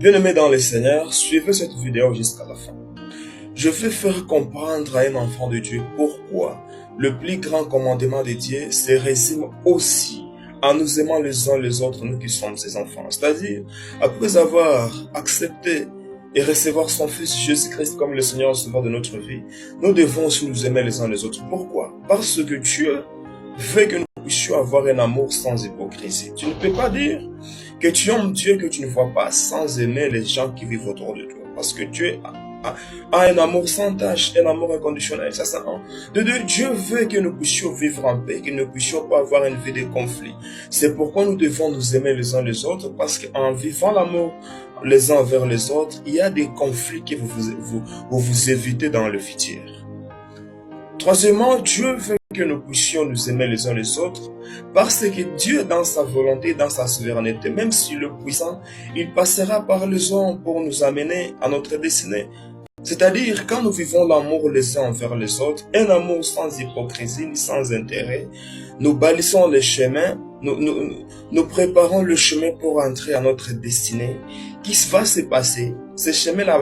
Bien-aimés dans le Seigneur, suivez cette vidéo jusqu'à la fin. Je vais faire comprendre à un enfant de Dieu pourquoi le plus grand commandement de Dieu se résume aussi en nous aimant les uns les autres, nous qui sommes ses enfants. C'est-à-dire, après avoir accepté et recevoir son Fils Jésus-Christ comme le Seigneur et Sauveur de notre vie, nous devons aussi nous aimer les uns les autres. Pourquoi? Parce que Dieu veut que nous puissions avoir un amour sans hypocrisie. Tu ne peux pas dire que tu aimes Dieu que tu ne vois pas sans aimer les gens qui vivent autour de toi. Parce que Dieu a un amour sans tâche, un amour inconditionnel. Ça, c'est un. De deux, Dieu veut que nous puissions vivre en paix, que nous ne puissions pas avoir une vie de conflit. C'est pourquoi nous devons nous aimer les uns les autres, parce qu'en vivant l'amour les uns envers les autres, il y a des conflits que vous évitez dans le futur. Troisièmement, Dieu veut que nous puissions nous aimer les uns les autres, parce que Dieu, dans sa volonté, dans sa souveraineté, même si le puissant, il passera par les hommes pour nous amener à notre destinée. C'est-à-dire, quand nous vivons l'amour les uns envers les autres, un amour sans hypocrisie ni sans intérêt, nous balisons les chemins, nous préparons le chemin pour entrer à notre destinée. Qui va se passer? Ce chemin-là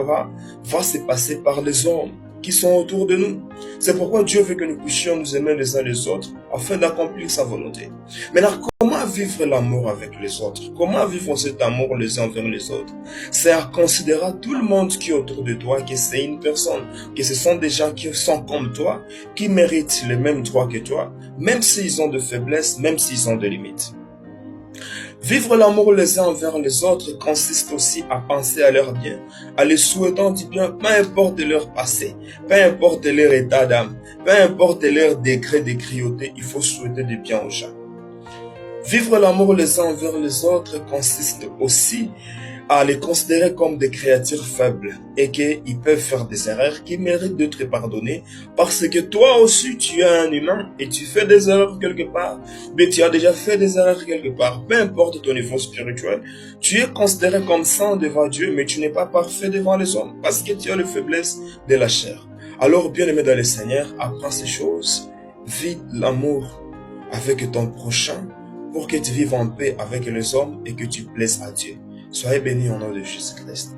va se passer par les hommes qui sont autour de nous. C'est pourquoi Dieu veut que nous puissions nous aimer les uns les autres afin d'accomplir sa volonté. Maintenant, comment vivre l'amour avec les autres? Comment vivre cet amour les uns envers les autres? C'est à considérer tout le monde qui est autour de toi, que c'est une personne, que ce sont des gens qui sont comme toi, qui méritent les mêmes droits que toi, même s'ils ont de faiblesses, même s'ils ont des limites. Vivre l'amour les uns envers les autres consiste aussi à penser à leur bien, à les souhaitant du bien, peu importe leur passé, peu importe leur état d'âme, peu importe leur degré de cruauté, il faut souhaiter du bien aux gens. Vivre l'amour les uns envers les autres consiste aussi à les considérer comme des créatures faibles et qu'ils peuvent faire des erreurs qui méritent d'être pardonnées parce que toi aussi tu es un humain et tu fais des erreurs quelque part, mais tu as déjà fait des erreurs quelque part, peu importe ton niveau spirituel, tu es considéré comme saint devant Dieu, mais tu n'es pas parfait devant les hommes parce que tu as les faiblesses de la chair. Alors, bien-aimé dans le Seigneur, apprends ces choses, vis l'amour avec ton prochain pour que tu vives en paix avec les hommes et que tu plaises à Dieu. Soyez bénis au nom de Jésus-Christ.